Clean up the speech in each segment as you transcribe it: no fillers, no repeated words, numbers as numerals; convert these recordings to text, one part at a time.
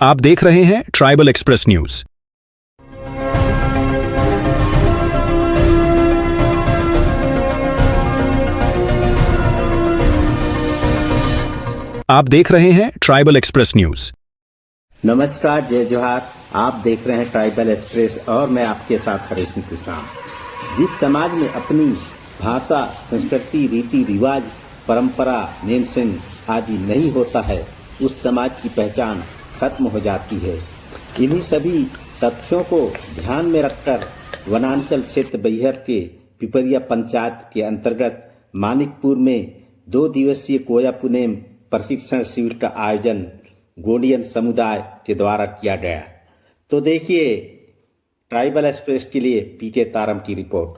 आप देख रहे हैं ट्राइबल एक्सप्रेस न्यूज। आप देख रहे हैं ट्राइबल एक्सप्रेस न्यूज। नमस्कार, जय जोहार। आप देख रहे हैं ट्राइबल एक्सप्रेस और मैं आपके साथ हरीश किसान। जिस समाज में अपनी भाषा, संस्कृति, रीति रिवाज, परंपरा, नेम सेन आदि नहीं होता है, उस समाज की पहचान खत्म हो जाती है। इन्हीं सभी तथ्यों को ध्यान में रखकर वनांचल क्षेत्र बैहर के पिपरिया पंचायत के अंतर्गत मानिकपुर में 2 दिवसीय कोया पुनेम प्रशिक्षण शिविर का आयोजन गोंडियन समुदाय के द्वारा किया गया। तो देखिए ट्राइबल एक्सप्रेस के लिए पीके तारम की रिपोर्ट।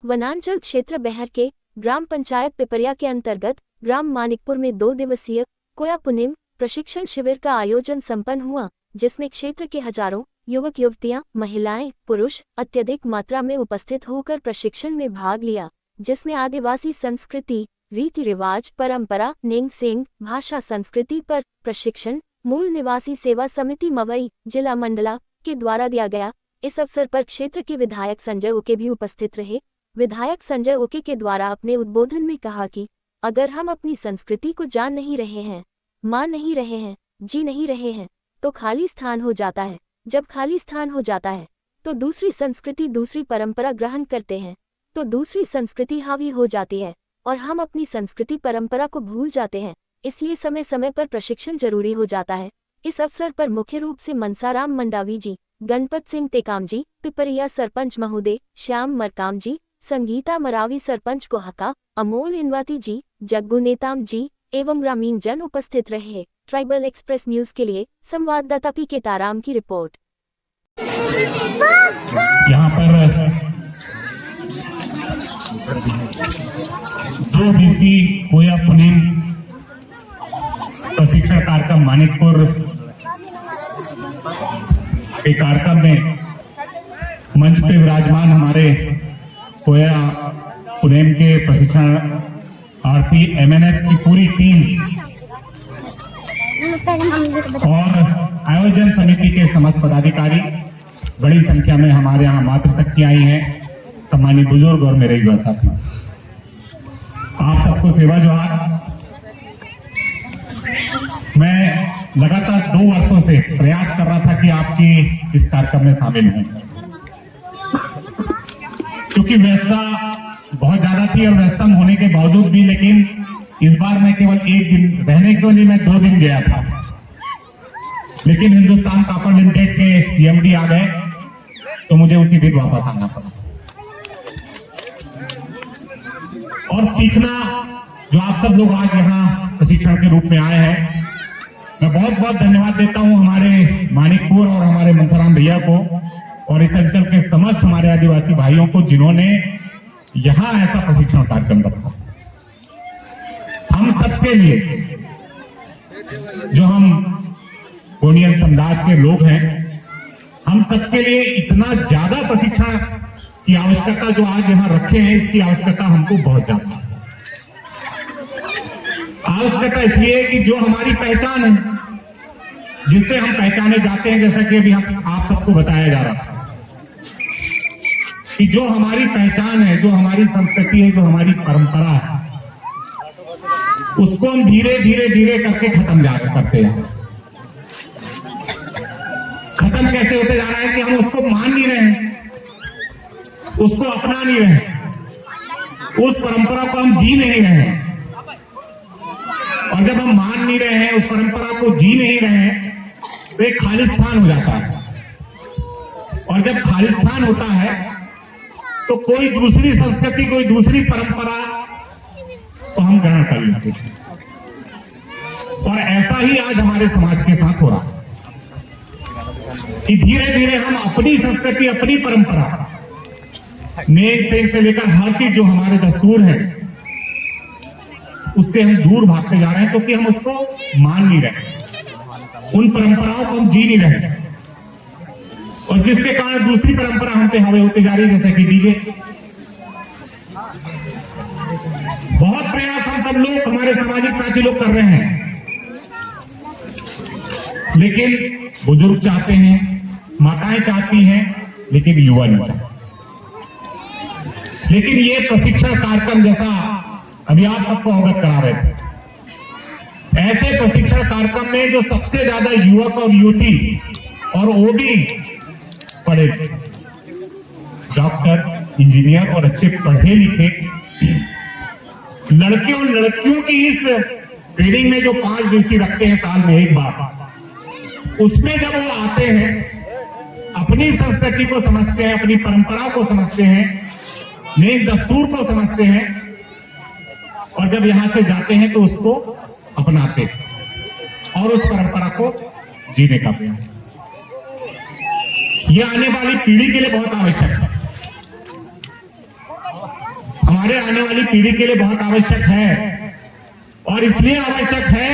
वनांचल क्षेत्र बैहर के ग्राम पंचायत पिपरिया के अंतर्गत ग्राम मानिकपुर में 2 दिवसीय कोया पुनेम प्रशिक्षण शिविर का आयोजन संपन्न हुआ, जिसमें क्षेत्र के हजारों युवक युवतियां, महिलाएं, पुरुष अत्यधिक मात्रा में उपस्थित होकर प्रशिक्षण में भाग लिया, जिसमें आदिवासी संस्कृति, रीति रिवाज, परंपरा, नेंग सेंग भाषा संस्कृति पर प्रशिक्षण मूल निवासी सेवा समिति मवई जिला मंडला के द्वारा दिया गया। इस अवसर पर क्षेत्र के विधायक संजय उके भी उपस्थित रहे। विधायक संजय उके के द्वारा अपने उद्बोधन में कहा कि अगर हम अपनी संस्कृति को जान नहीं रहे हैं, मान नहीं रहे हैं, जी नहीं रहे हैं, तो खाली स्थान हो जाता है। जब खाली स्थान हो जाता है तो दूसरी संस्कृति, दूसरी परंपरा ग्रहण करते हैं, तो दूसरी संस्कृति हावी हो जाती है और हम अपनी संस्कृति परंपरा को भूल जाते हैं। इसलिए समय समय पर प्रशिक्षण जरूरी हो जाता है। इस अवसर पर मुख्य रूप से मनसाराम मंडावी जी, गणपत सिंह टेकाम जी, पिपरिया सरपंच महोदय श्याम मरकाम जी, संगीता मरावी सरपंच कोहका, अमोल इनवाती जी, जग्गू नेताम जी एवं ग्रामीण जन उपस्थित रहे। ट्राइबल एक्सप्रेस न्यूज के लिए संवाददाता पीके ताराम की रिपोर्ट। यहाँ पर 2 दिवसीय कोया पुनेम प्रशिक्षण कार्यक्रम मानिकपुर के कार्यक्रम में मंच पे विराजमान हमारे कोया पुनेम के प्रशिक्षणार्थी MNS की पूरी टीम और आयोजन समिति के समस्त पदाधिकारी, बड़ी संख्या में हमारे यहाँ मातृशक्ति आई हैं, सम्मानित बुजुर्ग और मेरे युवा साथी, आप सबको सेवा जोहार। मैं लगातार 2 वर्षों से प्रयास कर रहा था कि आपकी इस कार्यक्रम में शामिल हूं, क्योंकि व्यस्तता बहुत ज्यादा थी और व्यस्तता होने के बावजूद भी, लेकिन इस बार मैं केवल 1 दिन रहने के लिए मैं 2 दिन गया था, लेकिन हिंदुस्तान कॉपर लिमिटेड के CMD आ गए तो मुझे उसी दिन वापस आना पड़ा। और सीखना जो आप सब लोग आज यहाँ प्रशिक्षण के रूप में आए हैं, मैं बहुत बहुत धन्यवाद देता हूँ हमारे मानिकपुर और हमारे मनसाराम भैया को और इस अंचल के समस्त हमारे आदिवासी भाइयों को, जिन्होंने यहाँ ऐसा प्रशिक्षण कार्यक्रम रखा। हम सबके लिए, जो हम गोंडियन समुदाय के लोग हैं, हम सबके लिए इतना ज्यादा प्रशिक्षण की आवश्यकता जो आज यहाँ रखे हैं, इसकी आवश्यकता हमको बहुत ज्यादा है। आवश्यकता इसलिए कि जो हमारी पहचान है, जिससे हम पहचाने जाते हैं, जैसा कि अभी हम आप सबको बताया जा रहा था कि जो हमारी पहचान है, जो हमारी संस्कृति है, जो हमारी परंपरा है, उसको हम धीरे धीरे धीरे करके खत्म करते जा रहे हैं। खत्म कैसे होते जा रहा है कि हम उसको मान नहीं रहे हैं, उसको अपना नहीं रहे, उस परंपरा को हम जी नहीं रहे हैं। और जब हम मान नहीं रहे हैं, उस परंपरा को जी नहीं रहे हैं, तो एक खालिस्तान हो जाता है। और जब खालिस्तान होता है तो कोई दूसरी संस्कृति, कोई दूसरी परंपरा को हम ग्रहण कर लेते हैं। और ऐसा ही आज हमारे समाज के साथ हो रहा है कि धीरे धीरे हम अपनी संस्कृति, अपनी परंपरा, नेक सेंग से लेकर हर चीज जो हमारे दस्तूर है, उससे हम दूर भागते जा रहे हैं, क्योंकि हम उसको मान नहीं रहे, उन परंपराओं को हम जी नहीं रहे, और जिसके कारण दूसरी परंपरा हम पे हावी होती जा रही है, जैसे कि डीजे। बहुत प्रयास हम सब लोग, हमारे सामाजिक साथी लोग कर रहे हैं, लेकिन बुजुर्ग चाहते हैं, माताएं चाहती हैं, लेकिन युवा नहीं चाहते। लेकिन ये प्रशिक्षण कार्यक्रम, जैसा अभी आप सबको अवगत करा रहे थे, ऐसे प्रशिक्षण कार्यक्रम में जो सबसे ज्यादा युवक और युवती और ओबी पढ़े, डॉक्टर, इंजीनियर और अच्छे पढ़े लिखे लड़के और लड़कियों की इस ट्रेनिंग में जो 5 दिवसीय रखते हैं साल में एक बार, उसमें जब वो आते हैं, अपनी संस्कृति को समझते हैं, अपनी परंपरा को समझते हैं, नेक दस्तूर को समझते हैं, और जब यहां से जाते हैं तो उसको अपनाते हैं और उस परंपरा को जीने का प्रयास। यह आने वाली पीढ़ी के लिए बहुत आवश्यक है, हमारे आने वाली पीढ़ी के लिए बहुत आवश्यक है। और इसलिए आवश्यक है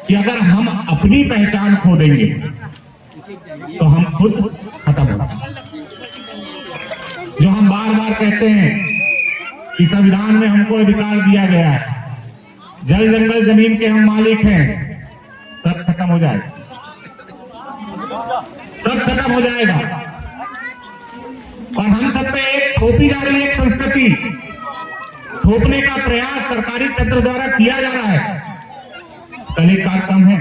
कि अगर हम अपनी पहचान खो देंगे तो हम खुद खत्म हो जाएंगे। जो हम बार बार कहते हैं कि संविधान में हमको अधिकार दिया गया है, जल जंगल जमीन के हम मालिक हैं, सब खत्म हो जाएगा, सब खत्म हो जाएगा। और हम सब पे एक थोपी जा रही है, एक संस्कृति थोपने का प्रयास सरकारी तंत्र द्वारा किया जा रहा है। कल एक कार्यक्रम है,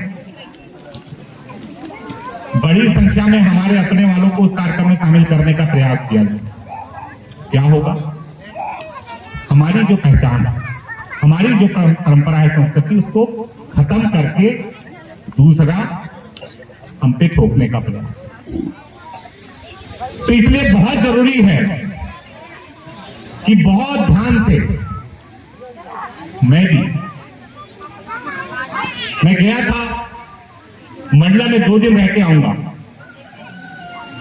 बड़ी संख्या में हमारे अपने वालों को उस कार्यक्रम में शामिल करने का प्रयास किया जाए। क्या होगा? हमारी जो पहचान है, हमारी जो परंपरा है, संस्कृति, उसको खत्म करके दूसरा हम पे थोपने का प्रयास। तो इसलिए बहुत जरूरी है कि बहुत ध्यान से, मैं गया था मंडला में 2 दिन रह के आऊंगा,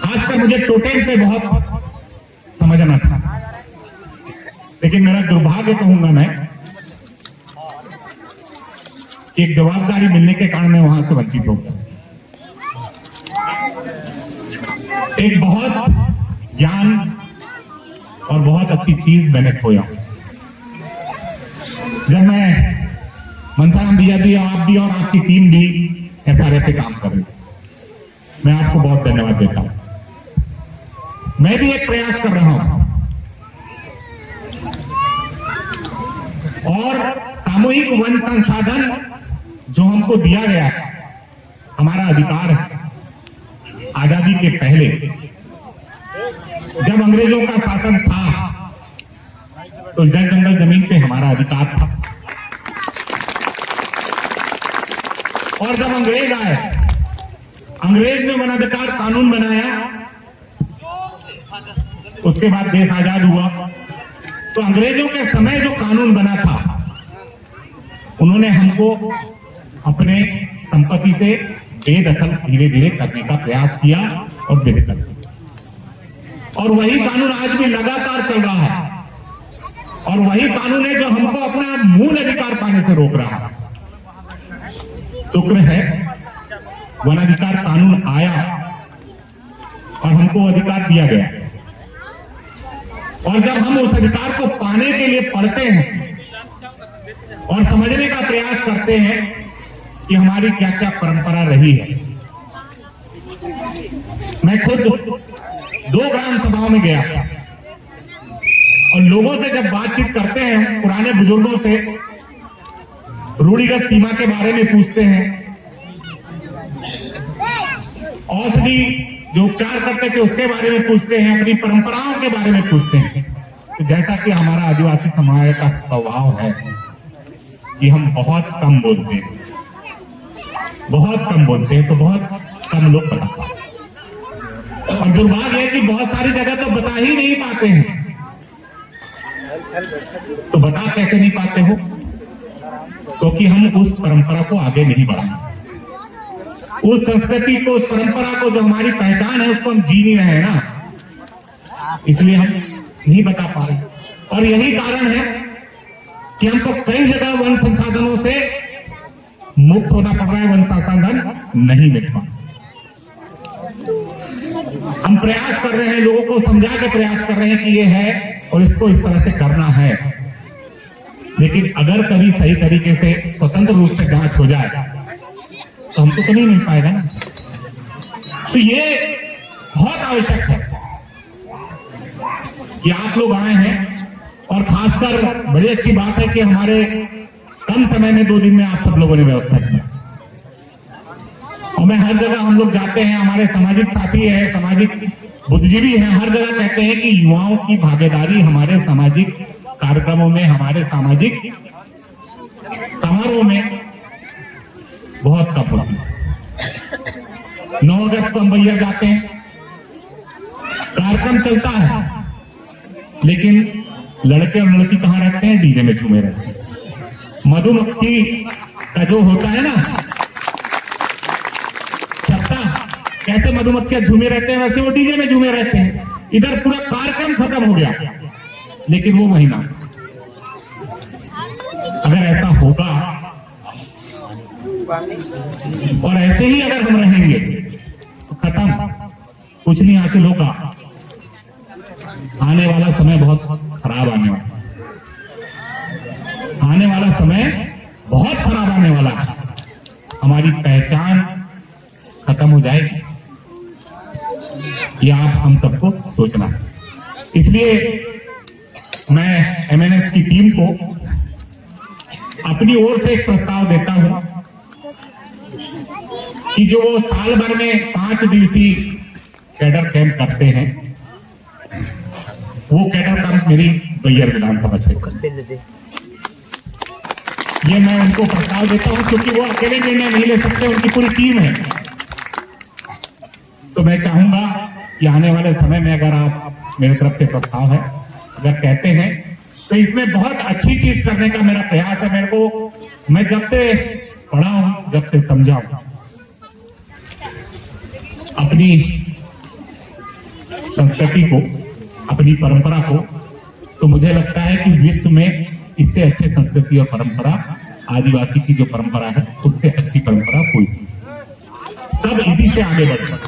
खासकर मुझे टोटेम पे बहुत समझना था, लेकिन मेरा दुर्भाग्य कहूंगा मैं, एक जवाबदारी मिलने के कारण मैं वहां से वंचित हो गया। एक बहुत ज्ञान और बहुत अच्छी चीज मैंने खोया। जब मैं मनसाराम भैया भी, आप भी और आपकी टीम भी FRA पे काम कर रही, मैं आपको बहुत धन्यवाद देता हूं। मैं भी एक प्रयास कर रहा हूं और सामूहिक वन संसाधन जो हमको दिया गया है, हमारा अधिकार है। आजादी के पहले जब अंग्रेजों का शासन था तो जल जंगल जमीन पे हमारा अधिकार था, और जब अंग्रेज आए, अंग्रेज ने वन अधिकार कानून बनाया, उसके बाद देश आजाद हुआ। तो अंग्रेजों के समय जो कानून बना था, उन्होंने हमको अपने संपत्ति से बेदखल धीरे धीरे करने का प्रयास किया और बेदखल किया। और वही कानून आज भी लगातार चल रहा है, और वही कानून है जो हमको अपना मूल अधिकार पाने से रोक रहा है। शुक्र है वन अधिकार कानून आया और हमको अधिकार दिया गया, और जब हम उस अधिकार को पाने के लिए पढ़ते हैं और समझने का प्रयास करते हैं कि हमारी क्या क्या परंपरा रही है। मैं खुद 2 ग्राम सभाओं में गया और लोगों से जब बातचीत करते हैं, पुराने बुजुर्गों से रूढ़िगत सीमा के बारे में पूछते हैं, औषधि जो उपचार करते थे उसके बारे में पूछते हैं, अपनी परंपराओं के बारे में पूछते हैं। तो जैसा कि हमारा आदिवासी समाज का स्वभाव है कि हम बहुत कम बोलते हैं, तो बहुत कम लोग बता पाते। और दुर्भाग्य है कि बहुत सारी जगह तो बता ही नहीं पाते हैं। तो बता कैसे नहीं पाते हो? क्योंकि हम उस परंपरा को आगे नहीं बढ़ाएंगे, उस संस्कृति को, उस परंपरा को, जो हमारी पहचान है, उसको हम जी नहीं रहे हैं ना, इसलिए हम नहीं बता पा रहे। और यही कारण है कि हमको कई जगह वन संसाधनों से मुक्त होना पड़ रहा है, वन संसाधन नहीं मिल पा। हम प्रयास कर रहे हैं, लोगों को समझा के प्रयास कर रहे हैं कि ये है और इसको इस तरह से करना है, लेकिन अगर कभी सही तरीके से स्वतंत्र रूप से जांच हो जाए तो हमको तो नहीं मिल पाएगा ना। तो ये बहुत आवश्यक है कि आप लोग आए हैं, और खासकर बड़ी अच्छी बात है कि हमारे कम समय में 2 दिन में आप सब लोगों ने व्यवस्था की। और मैं हर जगह हम लोग जाते हैं, हमारे सामाजिक साथी है, सामाजिक बुद्धिजीवी हैं, हर जगह कहते हैं कि युवाओं की भागीदारी हमारे सामाजिक कार्यक्रमों में, हमारे सामाजिक समारोह में बहुत कम होती है। 9 अगस्त को हम बैया जाते हैं, कार्यक्रम चलता है, लेकिन लड़के और लड़की कहां रहते हैं? डीजे में झूमे रहते हैं। मधुमक्खी का जो होता है ना छत्ता, कैसे मधुमक्खियां झूमे रहते हैं वैसे वो डीजे में झूमे रहते हैं। इधर पूरा कार्यक्रम खत्म हो गया, लेकिन वो महीना अगर ऐसा होगा और ऐसे ही अगर हम रहेंगे तो खत्म, कुछ नहीं हासिल होगा। आने वाला समय बहुत खराब आने वाला, आने वाला समय बहुत खराब आने वाला है। हमारी पहचान खत्म हो जाएगी, ये आप हम सबको सोचना है। इसलिए मैं एमएनएस की टीम को अपनी ओर से एक प्रस्ताव देता हूं कि जो साल भर में 5 दिवसीय कैडर कैंप करते हैं, वो कैडर कैंप मेरी बैयर विधानसभा क्षेत्र, ये मैं उनको प्रस्ताव देता हूं, क्योंकि वो अकेले निर्णय नहीं ले सकते, उनकी पूरी टीम है। तो मैं चाहूंगा कि आने वाले समय में अगर आप मेरी तरफ से प्रस्ताव है, अगर कहते हैं, तो इसमें बहुत अच्छी चीज करने का मेरा प्रयास है। मेरे को, मैं जब से पढ़ा हूं, जब से समझा हूं, अपनी संस्कृति को, अपनी परंपरा को, तो मुझे लगता है कि विश्व में इससे अच्छी संस्कृति और परंपरा, आदिवासी की जो परंपरा है, उससे अच्छी परंपरा कोई नहीं। सब इसी से आगे बढ़ते हैं।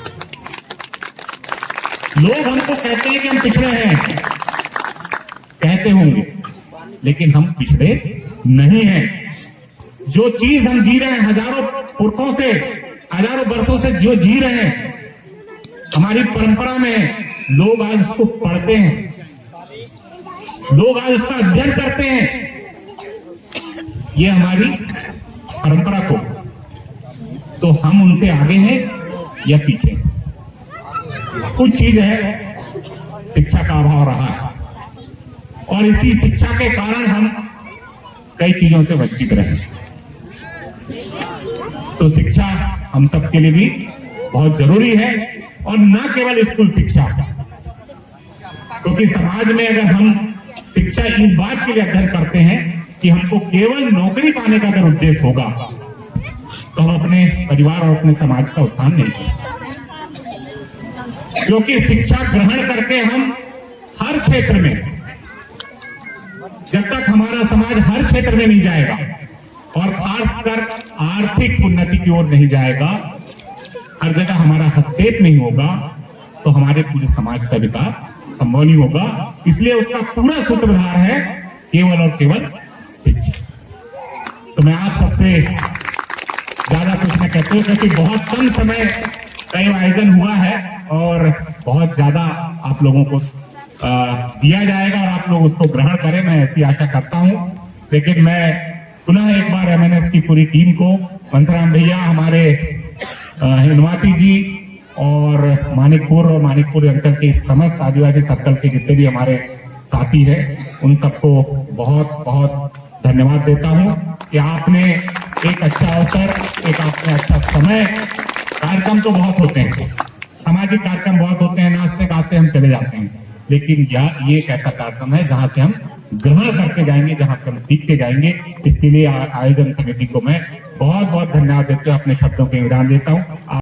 लोग हमको कहते हैं कि हम पिछड़े हैं, कहते होंगे, लेकिन हम पिछड़े नहीं हैं। जो चीज हम जी रहे हैं, हजारों पुरखों से, हजारों वर्षों से जो जी रहे हैं, हमारी परंपरा में लोग आज उसको पढ़ते हैं, लोग आज उसका अध्ययन करते हैं। ये हमारी परंपरा को, तो हम उनसे आगे हैं या पीछे? कुछ चीज है, शिक्षा का अभाव रहा है, और इसी शिक्षा के कारण हम कई चीजों से वंचित रहे। तो शिक्षा हम सबके लिए भी बहुत जरूरी है, और न केवल स्कूल शिक्षा, क्योंकि समाज में अगर हम शिक्षा इस बात के लिए अध्ययन करते हैं कि हमको केवल नौकरी पाने का अगर उद्देश्य होगा, तो हम अपने परिवार और अपने समाज का उत्थान नहीं कर सकते। क्योंकि शिक्षा ग्रहण करके हम हर क्षेत्र में, जब तक हमारा समाज हर क्षेत्र में नहीं जाएगा, और खासकर आर्थिक उन्नति की ओर नहीं जाएगा, हर जगह हमारा हस्तक्षेप नहीं होगा, तो हमारे पूरे समाज का विकास संभव नहीं होगा। इसलिए उसका पूरा सूत्रधार है केवल और केवल शिक्षा। तो मैं आप सबसे ज्यादा कुछ न कहते हुए, क्योंकि बहुत कम समय का आयोजन हुआ है और बहुत ज्यादा आप लोगों को दिया जाएगा और आप लोग उसको ग्रहण करें, मैं ऐसी आशा करता हूं। लेकिन मैं पुनः एक बार एमएनएस की पूरी टीम को, मनसराम भैया, हमारे हिंदवाती जी और मानिकपुर अंचल के समस्त आदिवासी सर्कल के जितने भी हमारे साथी हैं, उन सबको बहुत बहुत धन्यवाद देता हूं कि आपने एक अच्छा अवसर, एक आपने अच्छा समय, कार्यक्रम तो बहुत होते हैं, सामाजिक कार्यक्रम बहुत होते हैं, नाचते गाते हम चले जाते हैं, लेकिन ये एक ऐसा कार्यक्रम है जहां से हम ग्रहण करके जाएंगे, जहां से हम सीख के जाएंगे। इसके लिए आयोजन समिति को मैं बहुत बहुत धन्यवाद देते हुए अपने शब्दों के विराम देता हूं।